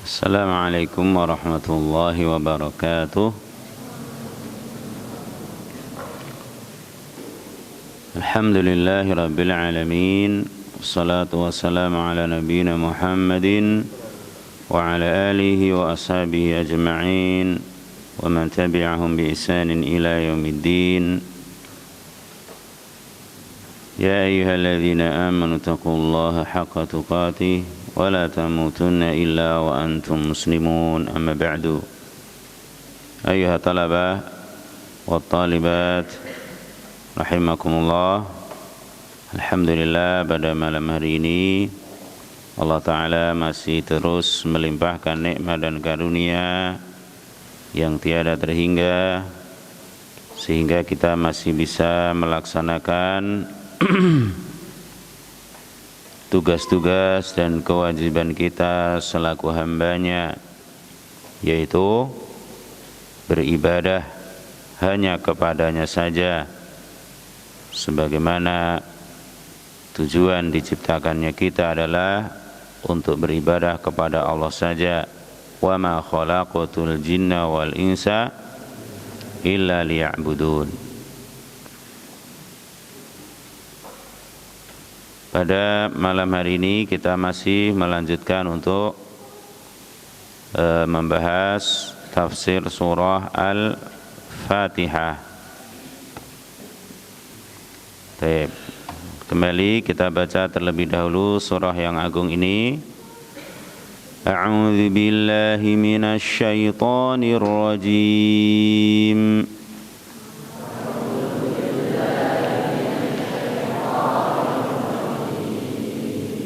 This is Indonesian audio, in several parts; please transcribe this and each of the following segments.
Assalamualaikum warahmatullahi wabarakatuh. Alhamdulillahi rabbil alamin. Wassalatu wassalamu ala nabiyyina Muhammadin wa ala alihi wa ashabihi ajma'in wa man tabi'ahum bi ihsanin ila yaumiddin. Ya ayyuhalladzina amanu taqullaha haqqa tuqatih wa la tamutunna illa wa antum muslimun. Amma ba'du. Ayyuhat talabah wa talibat rahimakumullah. Alhamdulillah, pada malam hari ini Allah Ta'ala masih terus melimpahkan nikmat dan karunia yang tiada terhingga, sehingga kita masih bisa melaksanakan tugas-tugas dan kewajiban kita selaku hambanya, yaitu beribadah hanya kepadanya saja, sebagaimana tujuan diciptakannya kita adalah untuk beribadah kepada Allah saja. Wa ma khalaqatul jinna wal insa illa liya'budun. Pada malam hari ini kita masih melanjutkan untuk membahas tafsir surah Al-Fatihah. Baik. Kembali kita baca terlebih dahulu surah yang agung ini. A'udzu billahi minasy syaithanir rajim.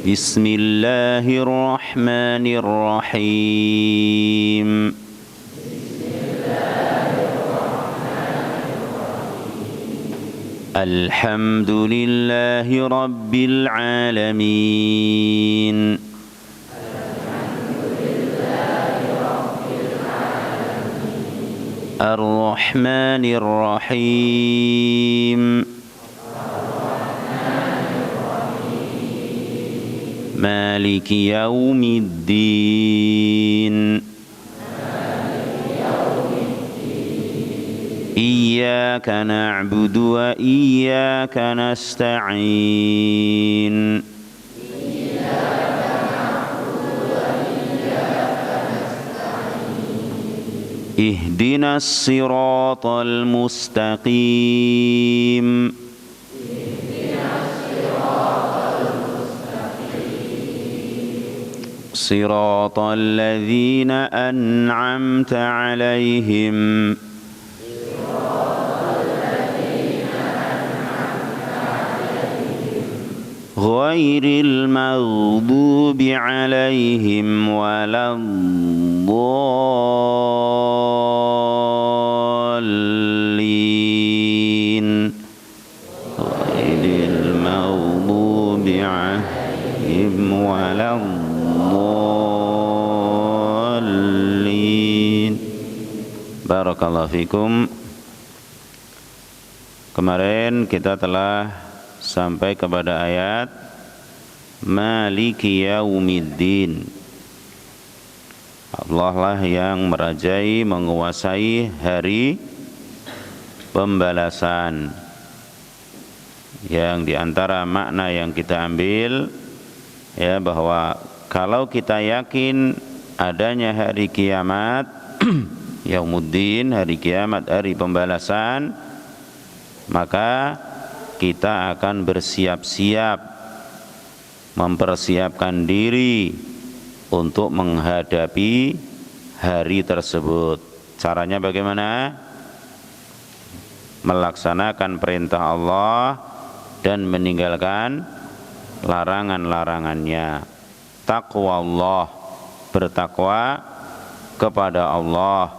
Bismillahirrahmanirrahim. Alhamdulillahi rabbil alamin. Ar-Rahmanir Rahim. Maliki yaumiddin. Iyyaka na'budu wa iyyaka nasta'in. Ihdinas siratal mustaqim. Siratal ladzina an'amta 'alaihim ghairil maghdubi 'alaihim waladdallin. Ghairil maghdubi 'alaihim waladdallin. Barakallahu fikum. Kemarin kita telah sampai kepada ayat Maliki yaumiddin. Allah lah yang merajai, menguasai hari pembalasan. Yang diantara makna yang kita ambil, ya, bahwa kalau kita yakin adanya hari kiamat, yaumuddin, hari kiamat, hari pembalasan, maka kita akan bersiap-siap, mempersiapkan diri untuk menghadapi hari tersebut. Caranya bagaimana? Melaksanakan perintah Allah dan meninggalkan larangan-larangannya. Taqwa Allah, bertakwa kepada Allah.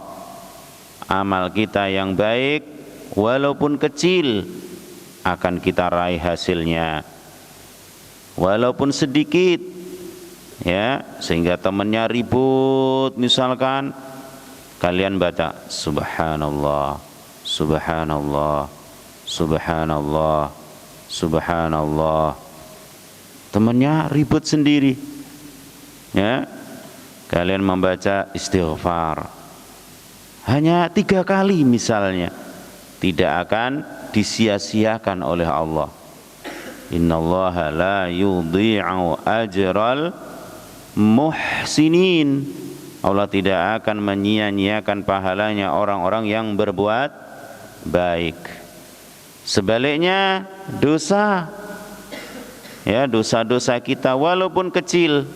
Amal kita yang baik walaupun kecil akan kita raih hasilnya, walaupun sedikit, ya, sehingga temannya ribut misalkan, kalian baca subhanallah, subhanallah, subhanallah, subhanallah. Temannya ribut sendiri, ya, kalian membaca istighfar hanya 3 kali misalnya, tidak akan disia-siakan oleh Allah. Innallaha la yudhi'u ajral muhsinin. Allah tidak akan menyia-nyiakan pahalanya orang-orang yang berbuat baik. Sebaliknya dosa, ya, dosa-dosa kita walaupun kecil,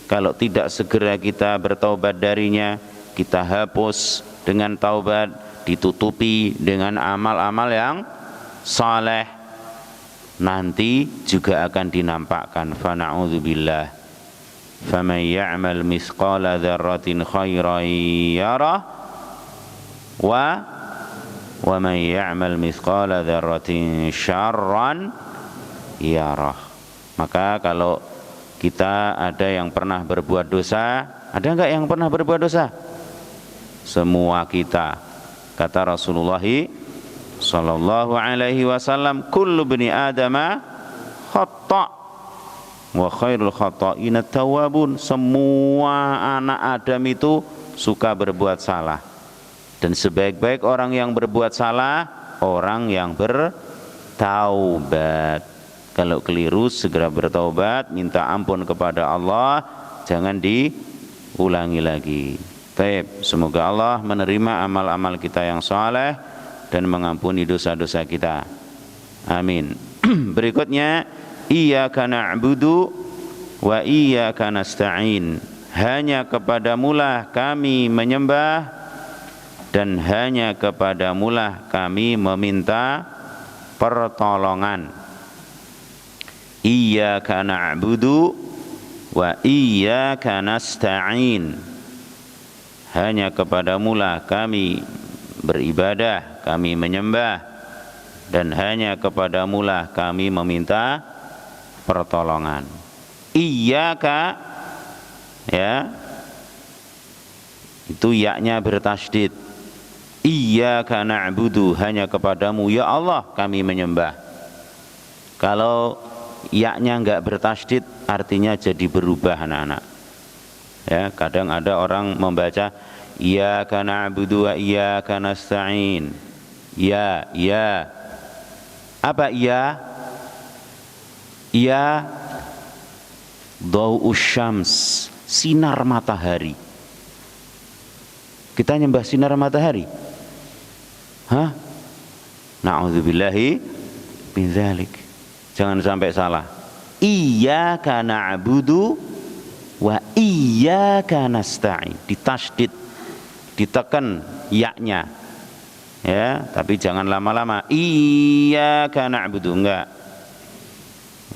kalau tidak segera kita bertaubat darinya, kita hapus dengan taubat, ditutupi dengan amal-amal yang saleh, nanti juga akan dinampakkan. Fa na'udzubillah. Faman ya'mal mithqala dzarratin khairan yarah wa man ya'mal mithqala dzarratin syarran yarah. Maka kalau kita ada yang pernah berbuat dosa, ada enggak yang pernah berbuat dosa? Semua kita. Kata Rasulullah sallallahu alaihi wasallam, kullu bani adama khata' wa khairul khata'ina tawwabun. Semua anak Adam itu suka berbuat salah, dan sebaik-baik orang yang berbuat salah orang yang bertaubat. Kalau keliru segera bertaubat, minta ampun kepada Allah, jangan diulangi lagi. Baik, semoga Allah menerima amal-amal kita yang saleh dan mengampuni dosa-dosa kita. Amin. Berikutnya, iyyaka na'budu wa iyyaka nasta'in. Hanya kepadamulah kami menyembah dan hanya kepadamulah kami meminta pertolongan. Iyyaka na'budu wa iyyaka nasta'in. Hanya kepadamulah kami beribadah, kami menyembah, dan hanya kepadamulah kami meminta pertolongan. Iyyaka, ya, itu ya-nya bertasydid. Iyyaka na'budu, hanya kepadamu ya Allah kami menyembah. Kalau ya-nya enggak bertasydid, artinya jadi berubah anak-anak. Ya, kadang ada orang membaca iyyaka na'budu wa iyyaka nasta'in. Ya, ya. Apa ya? Ya dhau'us syams, sinar matahari. Kita nyembah sinar matahari? Hah? Na'udzubillahi min dzalik. Jangan sampai salah. Iyyaka na'budu wa iyyaka nasta'in, ditasydid, ditekan ya-nya, ya, tapi jangan lama-lama. Iyyaka na'budu, enggak,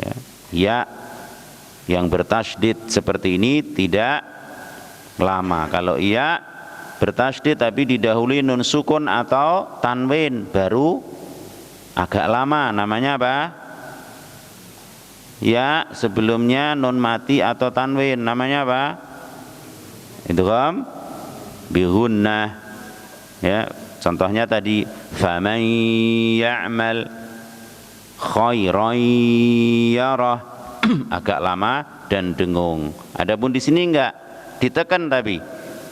ya, ya yang bertasydid seperti ini tidak lama. Kalau iya bertasydid tapi didahului nun sukun atau tanwin, baru agak lama. Namanya apa? Ya sebelumnya nun mati atau tanwin, namanya apa? Idgham bihunnah. Ya, contohnya tadi faman ya'mal khairan yarah, agak lama dan dengung. Adapun di sini enggak ditekan, tapi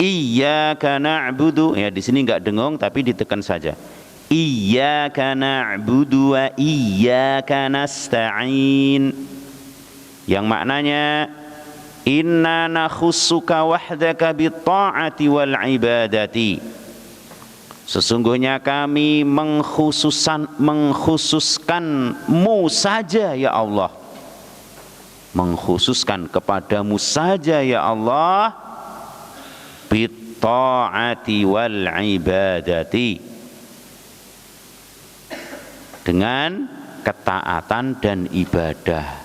iyyaka na'budu, ya di sini enggak dengung tapi ditekan saja. Iyyaka na'budu wa iyyaka nasta'in, yang maknanya inna nakhussuka wahdaka bitta'ati wal ibadati. Sesungguhnya kami mengkhususkanmu saja ya Allah, mengkhususkan kepadamu saja ya Allah, bitta'ati wal ibadati, dengan ketaatan dan ibadah.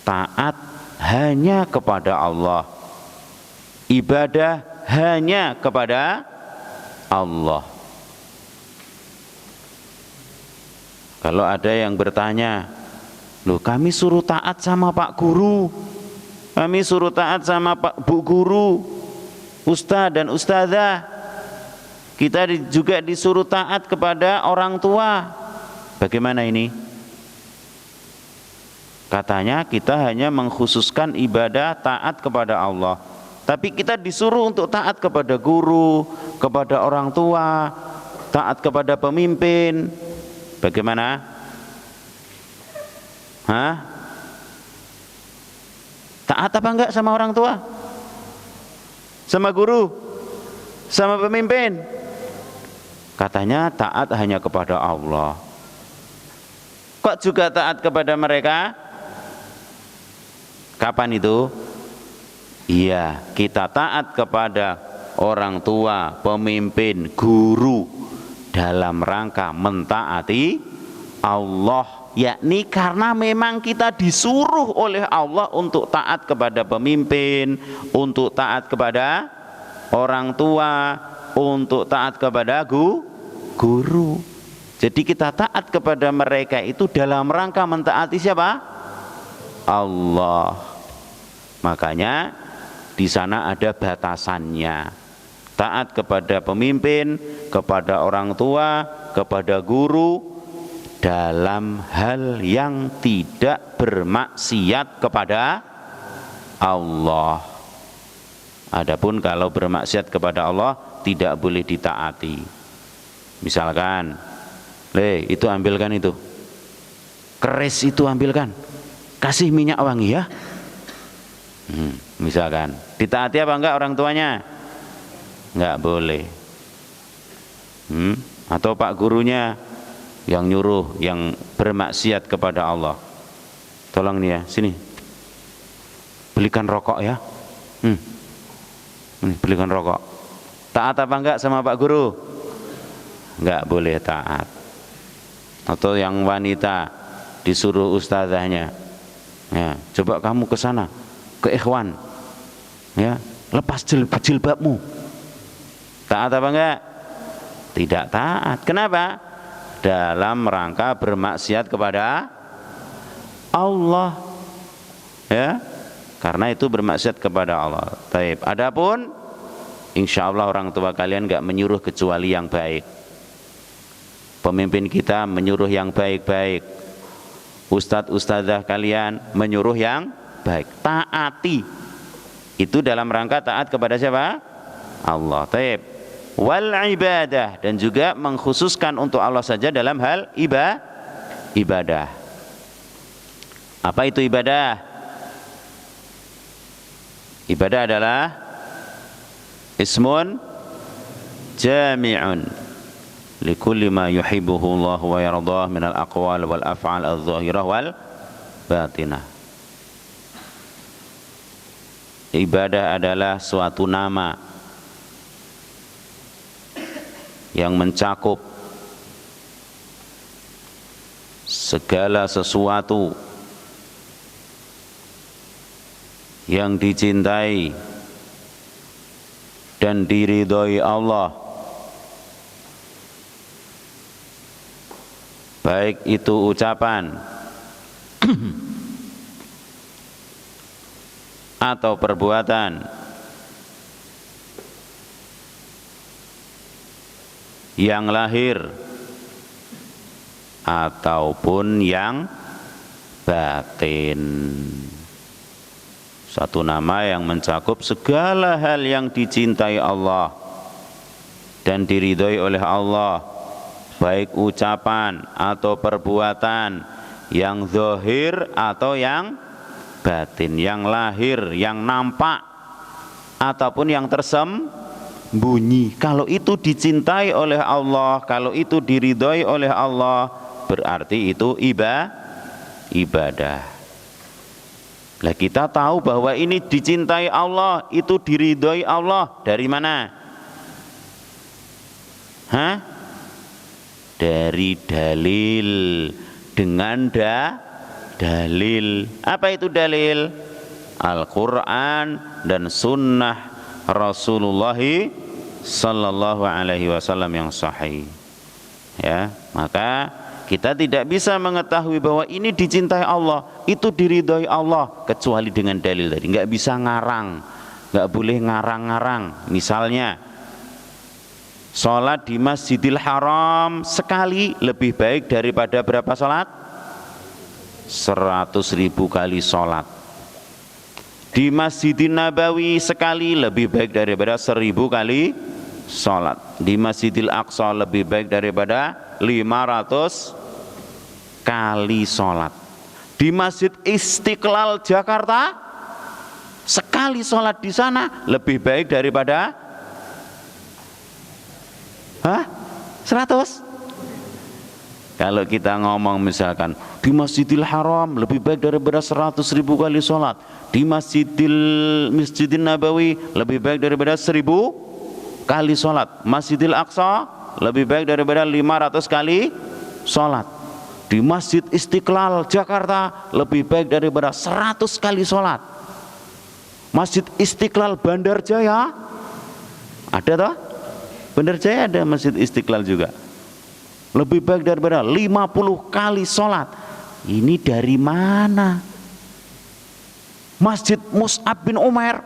Taat hanya kepada Allah, ibadah hanya kepada Allah. Kalau ada yang bertanya, loh kami suruh taat sama Pak Guru, kami suruh taat sama Pak Bu Guru, Ustadz dan Ustadzah, kita juga disuruh taat kepada orang tua, bagaimana ini? Katanya kita hanya mengkhususkan ibadah taat kepada Allah, Tapi kita disuruh untuk taat kepada guru, kepada orang tua, taat kepada pemimpin. Bagaimana? Hah? Taat apa enggak sama orang tua? Sama guru? Sama pemimpin? Katanya taat hanya kepada Allah. Kok juga taat kepada mereka? Kapan itu? Iya, kita taat kepada orang tua, pemimpin, guru dalam rangka mentaati Allah, yakni karena memang kita disuruh oleh Allah untuk taat kepada pemimpin, untuk taat kepada orang tua, untuk taat kepada guru. Jadi kita taat kepada mereka itu dalam rangka mentaati siapa? Allah. Makanya di sana ada batasannya. Taat kepada pemimpin, kepada orang tua, kepada guru dalam hal yang tidak bermaksiat kepada Allah. Adapun kalau bermaksiat kepada Allah tidak boleh ditaati. Misalkan, itu ambilkan itu. Keris itu ambilkan. Kasih minyak wangi ya. Misalkan, ditaati apa enggak orang tuanya? Enggak boleh. Atau pak gurunya yang nyuruh, yang bermaksiat kepada Allah. Tolong nih ya, sini. Belikan rokok ya. Belikan rokok. Taat apa enggak sama pak guru? Enggak boleh taat. Atau yang wanita disuruh ustazahnya, ya, coba kamu ke sana, ke ikhwan, ya, lepas jilbabmu. Taat apa enggak? Tidak taat. Kenapa? Dalam rangka bermaksiat kepada Allah, ya, karena itu bermaksiat kepada Allah. Taib. Adapun insya Allah orang tua kalian enggak menyuruh kecuali yang baik. Pemimpin kita menyuruh yang baik-baik. Ustadz ustadzah kalian menyuruh yang baik. Taati. Itu dalam rangka taat kepada siapa? Allah. Taib. Wal ibadah, dan juga mengkhususkan untuk Allah saja dalam hal ibadah. Apa itu ibadah? Ibadah adalah ismun jami'un likulli ma yuhibbuhu Allah wa yardah minal aqwal wal af'al adh-dhahirah wal batinah. Ibadah adalah suatu nama yang mencakup segala sesuatu yang dicintai dan diridhoi Allah, baik itu ucapan atau perbuatan yang lahir ataupun yang batin. Satu nama yang mencakup segala hal yang dicintai Allah dan diridhoi oleh Allah, baik ucapan atau perbuatan yang zahir atau yang batin, yang lahir, yang nampak ataupun yang tersembunyi. Kalau itu dicintai oleh Allah, kalau itu diridhoi oleh Allah, berarti itu ibadah. Lah kita tahu bahwa ini dicintai Allah, itu diridhoi Allah dari mana? Dari dalil, dengan dalil. Apa itu dalil? Al-Quran dan sunnah Rasulullah sallallahu alaihi wasallam yang sahih. Ya, maka kita tidak bisa mengetahui bahwa ini dicintai Allah, itu diridhoi Allah kecuali dengan dalil tadi. Nggak bisa ngarang, nggak boleh ngarang-ngarang. Misalnya sholat di Masjidil Haram sekali lebih baik daripada berapa sholat? 100.000 kali sholat. Di Masjidin Nabawi sekali lebih baik daripada 1000 kali sholat. Di Masjidil Aqsa lebih baik daripada 500 kali sholat. Di Masjid Istiqlal Jakarta sekali sholat di sana lebih baik daripada 100. Kalau kita ngomong misalkan di Masjidil Haram lebih baik daripada 100.000 kali sholat, di Masjidin Nabawi lebih baik daripada 1000 kali sholat, Masjidil Aqsa lebih baik daripada 500 kali sholat, di Masjid Istiqlal Jakarta lebih baik daripada 100 kali sholat, Masjid Istiqlal Bandar Jaya ada toh? Bandar Jaya ada Masjid Istiqlal juga, lebih baik daripada 50 kali sholat. Ini dari mana? Masjid Mus'ab bin Umair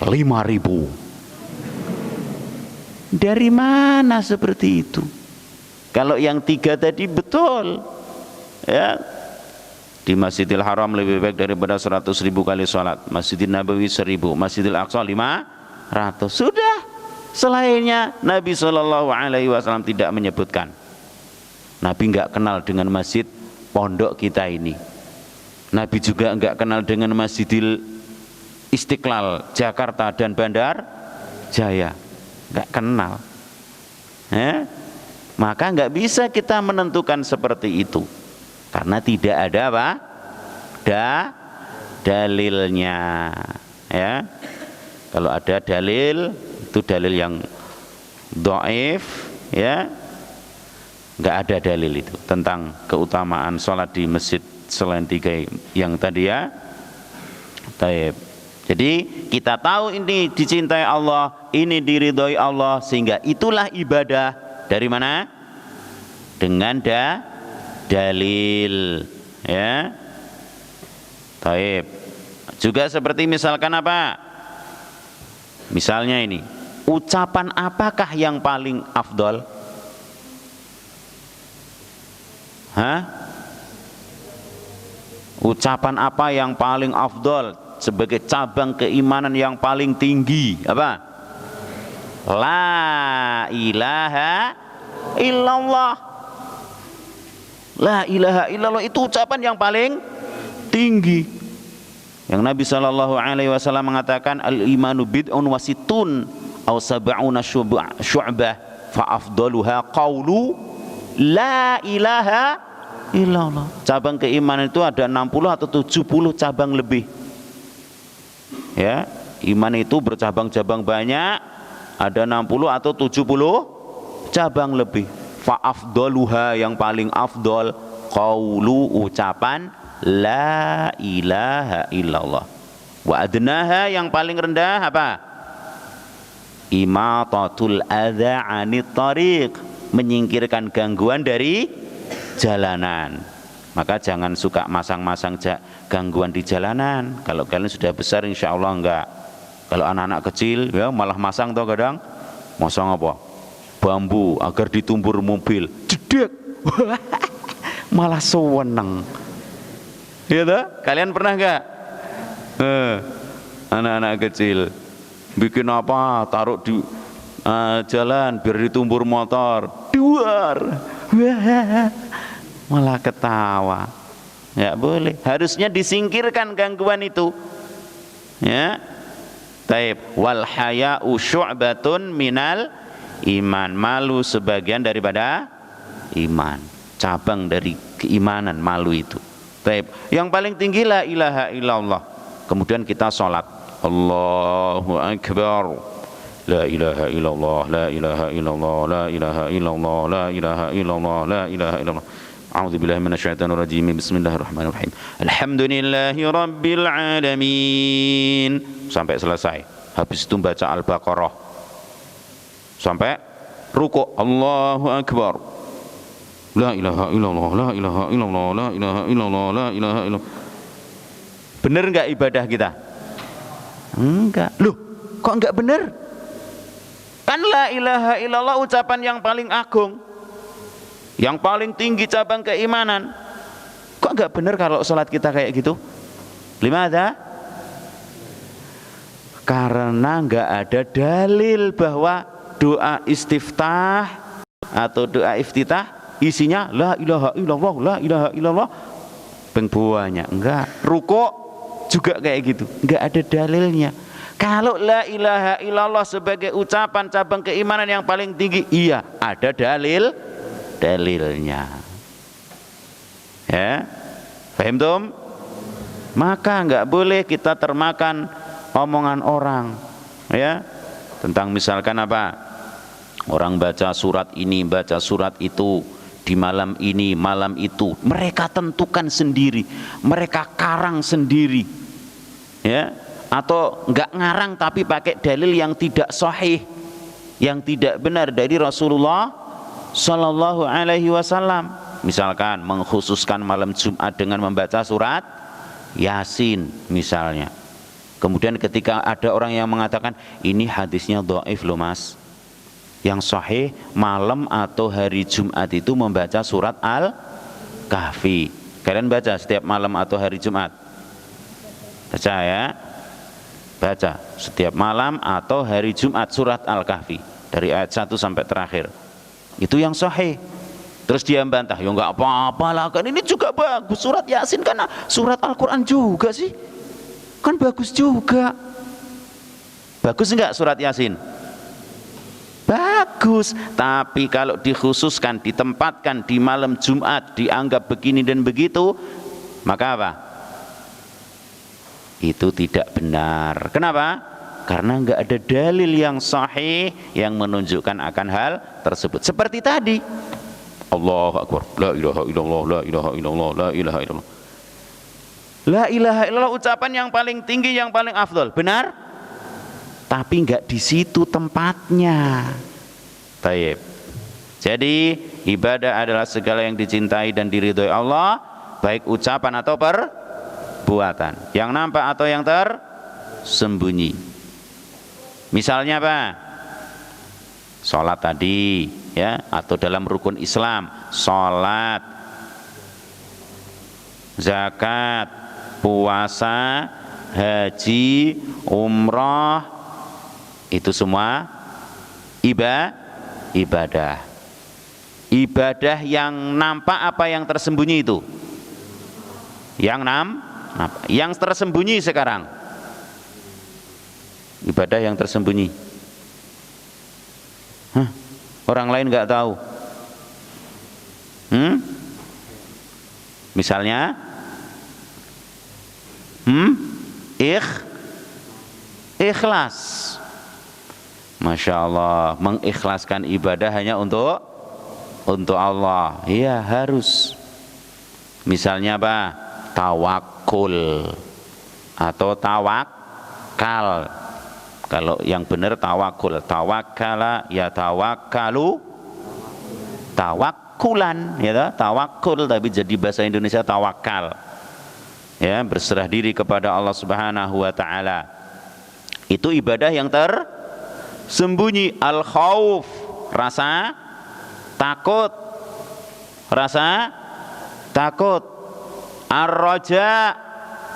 5.000. Dari mana seperti itu? Kalau yang 3 tadi betul ya. Di Masjidil Haram lebih baik daripada 100.000 kali sholat, Masjidil Nabawi 1000, Masjidil Aqsa 500. Sudah. Selainnya Nabi SAW tidak menyebutkan. Nabi enggak kenal dengan masjid pondok kita ini. Nabi juga enggak kenal dengan Masjidil Istiqlal Jakarta dan Bandar Jaya, enggak kenal. Maka enggak bisa kita menentukan seperti itu karena tidak ada apa? Dalilnya. Ya. Kalau ada dalil, itu dalil yang dhaif, ya, nggak ada dalil itu tentang keutamaan sholat di masjid selain 3 yang tadi ya. Taib. Jadi kita tahu ini dicintai Allah, ini diridhoi Allah, sehingga itulah ibadah dari mana? Dengan dalil, ya. Taib. Juga seperti misalkan apa? Misalnya ini, ucapan apakah yang paling afdol? Ucapan apa yang paling afdol sebagai cabang keimanan yang paling tinggi? Apa? La ilaha illallah. La ilaha illallah itu ucapan yang paling tinggi. Yang Nabi SAW mengatakan al-imanu bid'un wasitun aw sab'una syu'bah fa afdaluha qawlu la ilaha illallah. Cabang keimanan itu ada 60 atau 70 cabang lebih. Ya, iman itu bercabang-cabang banyak, ada 60 atau 70 cabang lebih. Fa afdaluha yang paling afdal qawlu ucapan la ilaha illallah. Wa adnaha yang paling rendah apa? Imatatul adza 'anit thariq, menyingkirkan gangguan dari jalanan. Maka jangan suka masang-masang gangguan di jalanan. Kalau kalian sudah besar insya Allah enggak. Kalau anak-anak kecil ya malah masang toh kadang. Masang apa? Bambu agar ditumbur mobil. Jedek. Malah seweneng. Iya toh? Kalian pernah enggak? Anak-anak kecil bikin apa? Taruh di jalan biar ditumbur motor. Duar. Malah ketawa. Ya boleh. Harusnya disingkirkan gangguan itu. Ya. Taib. Wal haya'u syu'batun minal iman. Malu sebagian daripada iman. Cabang dari keimanan malu itu. Taib. Yang paling tinggi la ilaha illallah. Kemudian kita sholat. Allahu akbar. La ilaha illallah, la ilaha illallah, la ilaha illallah, la ilaha illallah, la ilaha illallah. A'udzubillahi minasyaitonir rajim. Bismillahirrahmanirrahim. Alhamdulillahi rabbil alamin. Sampai selesai. Habis itu baca Al-Baqarah. Sampai ruku'. Allahu akbar. La ilaha illallah, la ilaha illallah, la ilaha illallah, la ilaha illallah. Benar enggak ibadah kita? Enggak. Loh, kok enggak benar? Kan la ilaha illallah ucapan yang paling agung, yang paling tinggi cabang keimanan. Kok enggak benar kalau sholat kita kayak gitu? Limada? Karena nggak ada dalil bahwa doa istiftah atau doa iftitah isinya la ilaha illallah, la ilaha illallah pengbuahnya. Enggak. Rukuk juga kayak gitu, enggak ada dalilnya. Kalau la ilaha illallah sebagai ucapan cabang keimanan yang paling tinggi, iya ada dalilnya. Ya, paham tum? Maka enggak boleh kita termakan omongan orang, ya, tentang misalkan apa, orang baca surat ini, baca surat itu di malam ini, malam itu, mereka tentukan sendiri, mereka karang sendiri, ya, atau enggak ngarang tapi pakai dalil yang tidak sahih, yang tidak benar dari Rasulullah Sallallahu Alaihi Wasallam. Misalkan mengkhususkan malam Jumat dengan membaca surat Yasin misalnya. Kemudian ketika ada orang yang mengatakan ini hadisnya dhaif loh mas, yang sahih malam atau hari Jumat itu membaca surat Al-Kahfi. Kalian baca setiap malam atau hari Jumat? Baca ya, baca setiap malam atau hari Jumat surat Al-Kahfi dari ayat 1 sampai terakhir. Itu yang sahih. Terus dia membantah, ya enggak apa-apa lah, kan ini juga bagus surat Yasin, karena surat Al-Quran juga sih, kan bagus juga. Bagus enggak surat Yasin? Bagus. Tapi kalau dikhususkan, ditempatkan di malam Jumat, dianggap begini dan begitu, maka apa? Itu tidak benar. Kenapa? Karena enggak ada dalil yang sahih yang menunjukkan akan hal tersebut. Seperti tadi, Allahu Akbar, la ilaha illallah, la ilaha illallah, la ilaha illallah. La ilaha illallah ucapan yang paling tinggi, yang paling afdol. Benar? Tapi enggak di situ tempatnya. Baik. Jadi ibadah adalah segala yang dicintai dan diridhoi Allah, baik ucapan atau perbuatan, yang nampak atau yang tersembunyi. Misalnya apa? Salat tadi, ya, atau dalam rukun Islam, salat, zakat, puasa, haji, umrah, itu semua ibadah. Ibadah yang nampak apa yang tersembunyi itu? Yang nampak. Yang tersembunyi sekarang, ibadah yang tersembunyi. Orang lain nggak tahu. Misalnya, ikhlas. Masya Allah, mengikhlaskan ibadah hanya untuk Allah. Iya, harus. Misalnya apa? Tawakul atau tawakal. Kalau yang benar tawakul, tawakkala ya tawakkalu, tawakkulan, ya, tawakul, tapi jadi bahasa Indonesia tawakal. Ya, berserah diri kepada Allah Subhanahu wa taala. Itu ibadah yang tersembunyi. Al-khauf, rasa takut. Rasa takut. Ar-raja,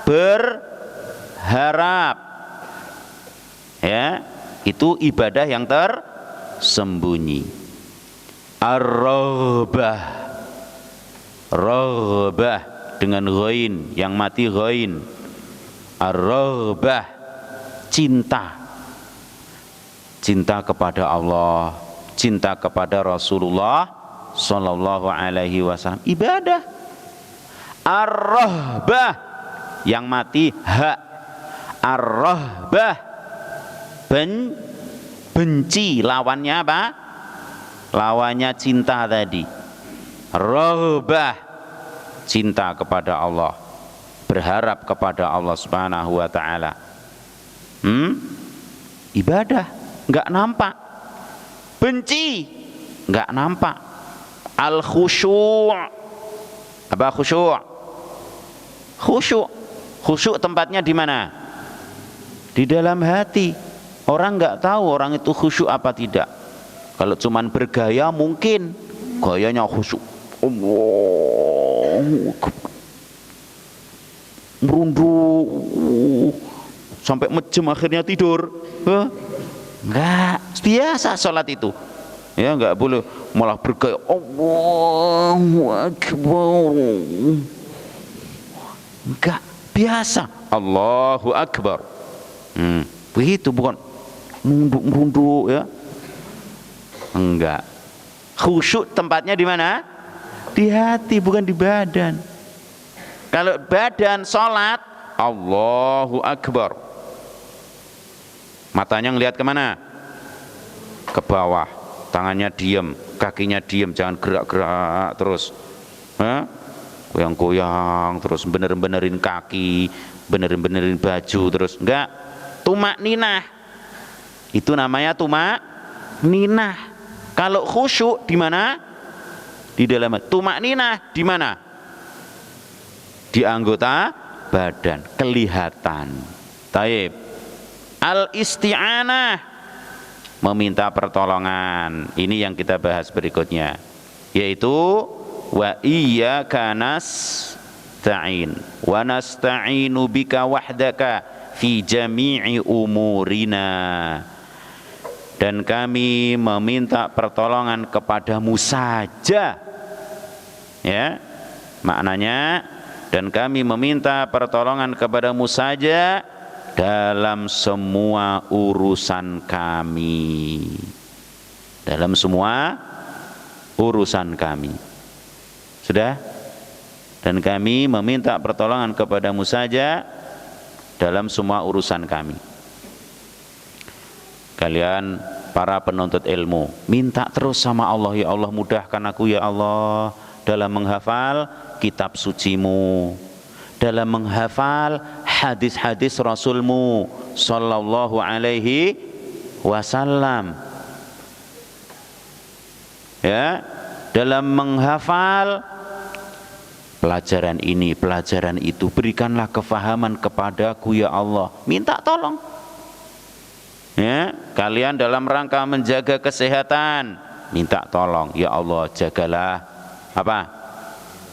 berharap. Ya, itu ibadah yang tersembunyi. Ar-raghbah, raghbah dengan ghain, yang mati ghain. Ar-raghbah, cinta. Cinta kepada Allah, cinta kepada Rasulullah Sallallahu Alaihi Wasallam, ibadah. Ar-rahbah, yang mati ha. Ar-rahbah, benci, lawannya apa? Lawannya cinta tadi. Rahbah, cinta kepada Allah, berharap kepada Allah Subhanahu wa taala. Ibadah enggak nampak. Benci enggak nampak. Al khusyu', apa khusyuk? Khusyuk tempatnya di mana? Di dalam hati. Orang nggak tahu orang itu khusyuk apa tidak. Kalau cuman bergaya mungkin gayanya khusyuk, Allahu Akbar, merunduk, sampai mejem akhirnya tidur. Enggak, biasa sholat itu. Ya, enggak boleh malah bergaya Allahu Akbar. Enggak, biasa Allahu Akbar. Begitu, bukan nunduk-nunduk ya. Enggak. Khusyuk tempatnya di mana? Di hati, bukan di badan. Kalau badan sholat Allahu Akbar, matanya ngelihat kemana? Ke bawah, tangannya diam, kakinya diam, jangan gerak-gerak terus, goyang-goyang terus, bener-benerin kaki, benerin baju terus. Enggak, tumak ninah, itu namanya tumak ninah. Kalau khusyuk di mana? Di dalam. Tumak ninah di mana? Di anggota badan, kelihatan. Taib. Al-isti'anah, meminta pertolongan. Ini yang kita bahas berikutnya, yaitu wa iyyaka nasta'in wa nasta'inu bika wahdaka fi jami'i umurina. Dan kami meminta pertolongan kepadamu saja, ya, maknanya, dan kami meminta pertolongan kepadamu saja dalam semua urusan kami, dalam semua urusan kami. Sudah? Dan kami meminta pertolongan kepadamu saja dalam semua urusan kami. Kalian para penuntut ilmu, minta terus sama Allah, ya Allah mudahkan aku ya Allah dalam menghafal kitab sucimu, dalam menghafal hadis-hadis Rasulmu sallallahu alaihi wasallam, ya, dalam menghafal pelajaran ini, pelajaran itu. Berikanlah kefahaman kepadaku ya Allah, minta tolong. Ya, kalian dalam rangka menjaga kesehatan, minta tolong ya Allah, jagalah apa?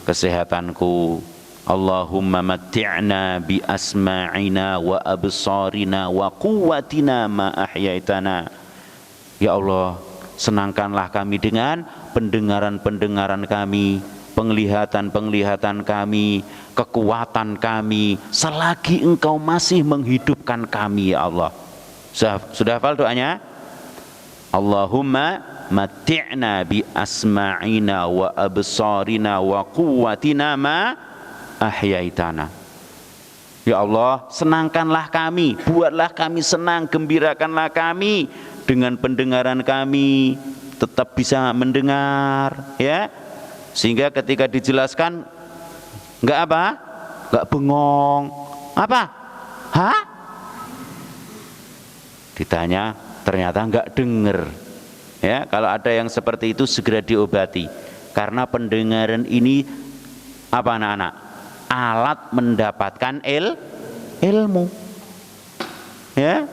Kesehatanku. Allahumma matti'na bi asma'ina wa absarina wa quwwatina ma ahyaitana. Ya Allah, senangkanlah kami dengan pendengaran-pendengaran kami, penglihatan-penglihatan kami, kekuatan kami, selagi Engkau masih menghidupkan kami ya Allah. Sudah hafal doanya? Allahumma matti'na bi asma'ina wa absarina wa quwwatina ma ahyaitana. Ya Allah, senangkanlah kami, buatlah kami senang, gembirakanlah kami dengan pendengaran kami, tetap bisa mendengar, ya, sehingga ketika dijelaskan enggak apa? Enggak bengong. Apa? Hah? Ditanya ternyata enggak dengar. Ya, kalau ada yang seperti itu segera diobati, karena pendengaran ini apa anak-anak? Alat mendapatkan ilmu. Ya.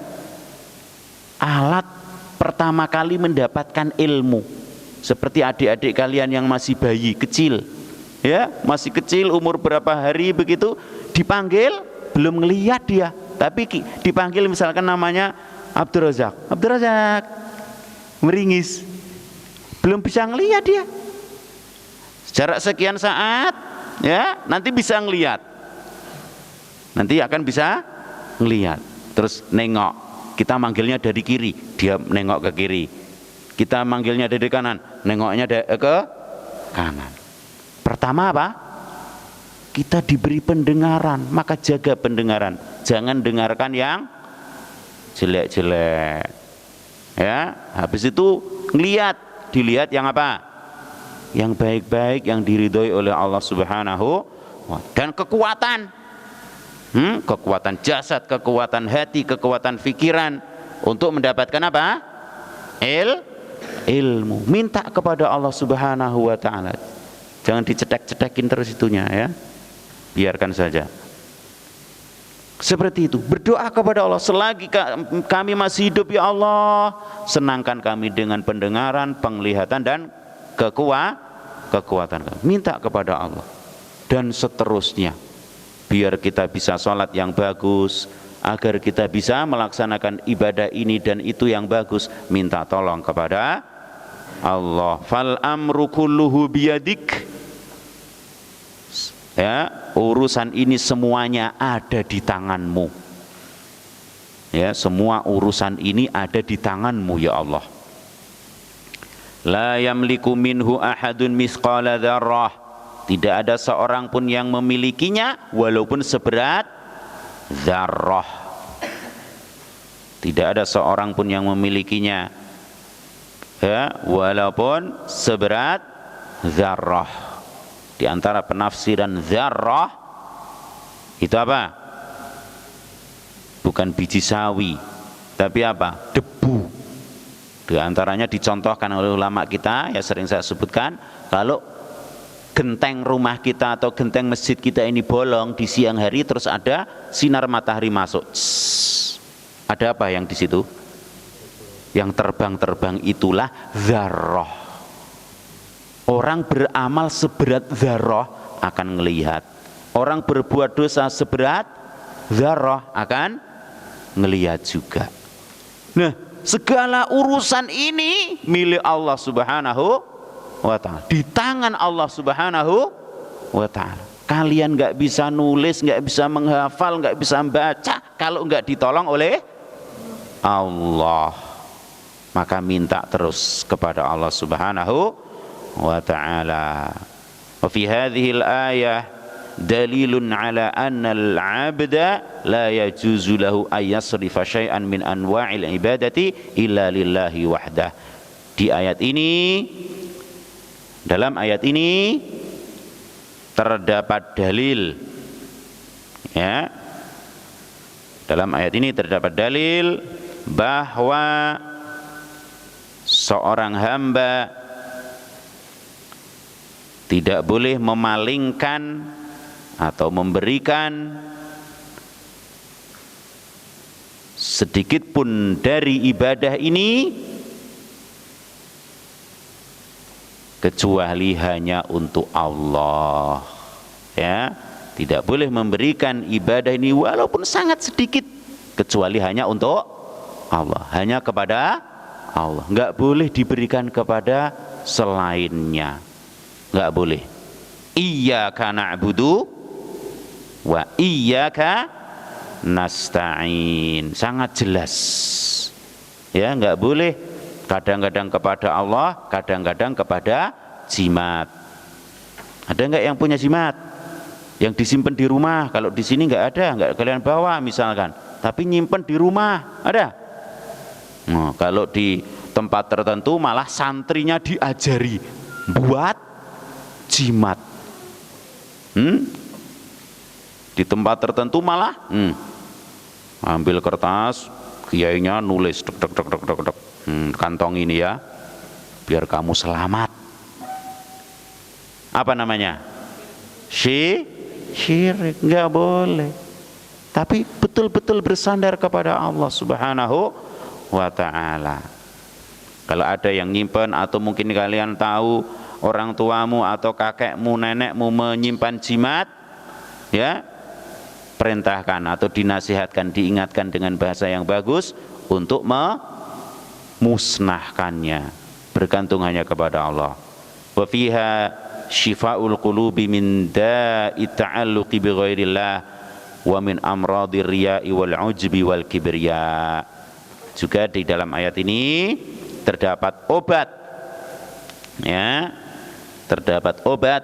Alat pertama kali mendapatkan ilmu. Seperti adik-adik kalian yang masih bayi kecil, ya, masih kecil, umur berapa hari begitu, dipanggil belum ngelihat dia, tapi dipanggil misalkan namanya Abdul Razak, meringis, belum bisa ngelihat dia. Jarak sekian saat, ya, nanti bisa ngelihat, nanti akan bisa ngelihat. Terus nengok, kita manggilnya dari kiri, dia nengok ke kiri. Kita manggilnya dari kanan, nengoknya ke kanan. Pertama apa? Kita diberi pendengaran, maka jaga pendengaran. Jangan dengarkan yang jelek-jelek. Ya, habis itu ngelihat, dilihat yang apa? Yang baik-baik, yang diridhoi oleh Allah Subhanahu wa ta'ala. Dan kekuatan. Kekuatan jasad, kekuatan hati, kekuatan pikiran untuk mendapatkan apa? Ilmu. Minta kepada Allah Subhanahu wa ta'ala. Jangan dicetek-cetekin terus itunya, ya. Biarkan saja. Seperti itu. Berdoa kepada Allah, selagi kami masih hidup ya Allah, senangkan kami dengan pendengaran, penglihatan dan kekuatan kami. Minta kepada Allah. Dan seterusnya. Biar kita bisa sholat yang bagus, agar kita bisa melaksanakan ibadah ini dan itu yang bagus, minta tolong kepada Allah. Fal amru kulluhu biyadik. Ya, urusan ini semuanya ada di tanganmu. Ya, semua urusan ini ada di tanganmu ya Allah. La yamliku minhu ahadun misqala dzarrah. Tidak ada seorang pun yang memilikinya walaupun seberat dzarrah. Tidak ada seorang pun yang memilikinya, ya, walaupun seberat dzarrah. Di antara penafsiran dzarrah itu apa? Bukan biji sawi, tapi apa? Debu. Di antaranya dicontohkan oleh ulama kita, ya sering saya sebutkan, kalau genteng rumah kita atau genteng masjid kita ini bolong di siang hari, terus ada sinar matahari masuk. Ada apa yang di situ? Yang terbang-terbang itulah dzarrah. Orang beramal seberat dzarrah akan melihat. Orang berbuat dosa seberat dzarrah akan melihat juga. Nah, segala urusan ini milik Allah Subhanahu wa ta'ala. Di tangan Allah Subhanahu wa ta'ala. Kalian nggak bisa nulis, nggak bisa menghafal, nggak bisa membaca kalau nggak ditolong oleh Allah. Maka minta terus kepada Allah Subhanahu wa ta'ala. Wa fi hadhihi al-ayah dalilun ala anna al-'abda la yajuzu lahu ay yasrifa syai'an min anwa'il ibadati illa lillahi wahdah. Di ayat ini, dalam ayat ini terdapat dalil, ya, dalam ayat ini terdapat dalil bahwa seorang hamba tidak boleh memalingkan atau memberikan sedikit pun dari ibadah ini kecuali hanya untuk Allah. Ya, tidak boleh memberikan ibadah ini walaupun sangat sedikit kecuali hanya untuk Allah, hanya kepada Allah. Enggak boleh diberikan kepada selainnya. Enggak boleh. Iyyaka na'budu wa iyyaka nasta'in. Sangat jelas. Ya, enggak boleh kadang-kadang kepada Allah, kadang-kadang kepada jimat. Ada enggak yang punya jimat? Yang disimpan di rumah. Kalau di sini enggak ada, enggak kalian bawa misalkan. Tapi nyimpen di rumah, ada? Nah, kalau di tempat tertentu malah santrinya diajari buat jimat. Di tempat tertentu malah ambil kertas, kiainya nulis dek dek dek dek dek dek. Kantong ini ya, biar kamu selamat. Apa namanya? Syirik. Nggak boleh. Tapi betul-betul bersandar kepada Allah Subhanahu wa ta'ala. Kalau ada yang nyimpen, atau mungkin kalian tahu orang tuamu atau kakekmu, nenekmu menyimpan jimat, ya, perintahkan atau dinasihatkan, diingatkan dengan bahasa yang bagus untuk memusnahkannya. Bergantung hanya kepada Allah. Wa fiha syifa'ul qulubi min da'i ta'alluqi bi ghairillah wa min amradir riya'i wal ujbi wal kibriya. Juga di dalam ayat ini terdapat obat, ya, terdapat obat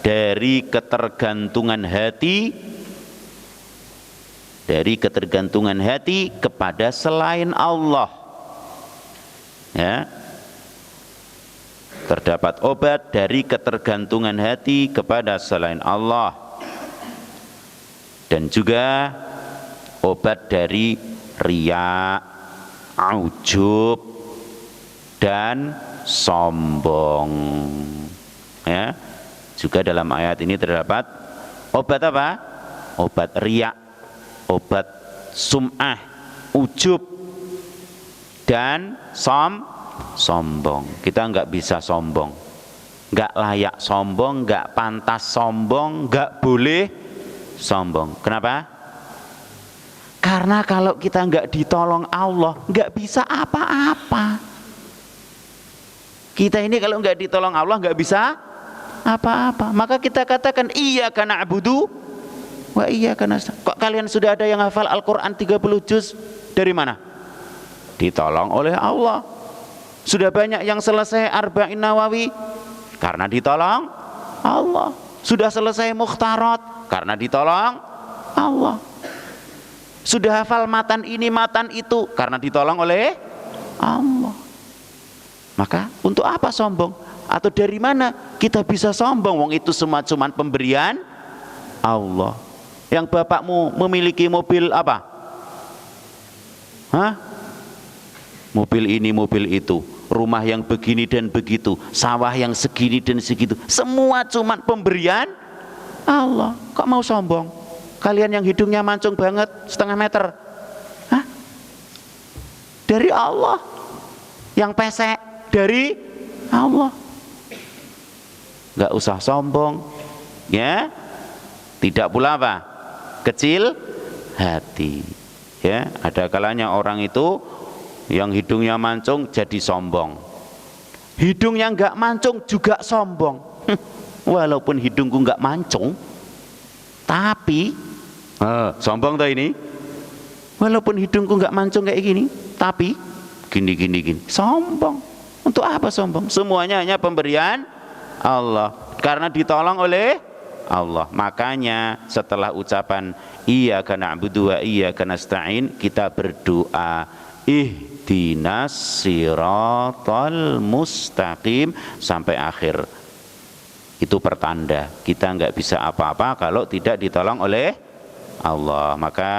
dari ketergantungan hati, dari ketergantungan hati kepada selain Allah, ya. Terdapat obat dari ketergantungan hati kepada selain Allah, dan juga obat dari riya, ujub, dan sombong, ya. Juga dalam ayat ini terdapat obat apa? Obat riya, obat sum'ah, ujub, dan sombong. Kita nggak bisa sombong, nggak layak sombong, nggak pantas sombong, nggak boleh sombong. Kenapa? Karena kalau kita nggak ditolong Allah, nggak bisa apa-apa. Kita ini kalau nggak ditolong Allah nggak bisa apa-apa. Maka kita katakan iyyaka na'budu wa iyyaka nasta'in. Kok kalian sudah ada yang hafal Al-Quran 30 juz? Dari mana? Ditolong oleh Allah. Sudah banyak yang selesai Arba'in Nawawi karena ditolong Allah. Sudah selesai Mukhtarat karena ditolong Allah. Sudah hafal matan ini matan itu karena ditolong oleh Allah. Maka untuk apa sombong? Atau dari mana kita bisa sombong? Wong itu semua cuma pemberian Allah. Yang bapakmu memiliki mobil apa? Hah? Mobil ini, mobil itu, rumah yang begini dan begitu, sawah yang segini dan segitu, semua cuma pemberian Allah. Kok mau sombong? Kalian yang hidungnya mancung banget, setengah meter, hah? Dari Allah. Yang pesek dari Allah. Gak usah sombong, ya. Tidak pula apa? Kecil hati, ya. Ada kalanya orang itu yang hidungnya mancung jadi sombong, hidung yang gak mancung juga sombong. Walaupun hidungku gak mancung, tapi sombong toh ini. Walaupun hidungku gak mancung kayak gini, tapi gini. Sombong. Untuk apa sombong? Semuanya hanya pemberian Allah. Karena ditolong oleh Allah. Makanya setelah ucapan iyyaka na'budu wa iyyaka nasta'in, kita berdoa ihdinas siratal mustaqim sampai akhir. Itu pertanda kita nggak bisa apa-apa kalau tidak ditolong oleh Allah. Maka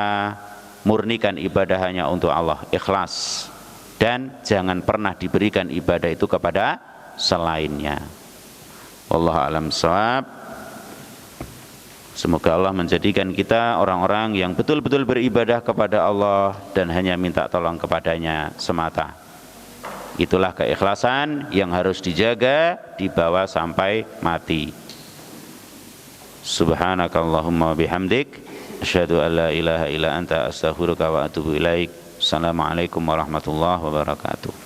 murnikan ibadah hanya untuk Allah, ikhlas, dan jangan pernah diberikan ibadah itu kepada selainnya. Wallahu a'lam shawab. Semoga Allah menjadikan kita orang-orang yang betul-betul beribadah kepada Allah dan hanya minta tolong kepadanya semata. Itulah keikhlasan yang harus dijaga, dibawa sampai mati. Subhanakallahumma bihamdik, asyhadu an la ilaha illa anta, astaghfiruka wa atubu ilaik. Assalamualaikum warahmatullahi wabarakatuh.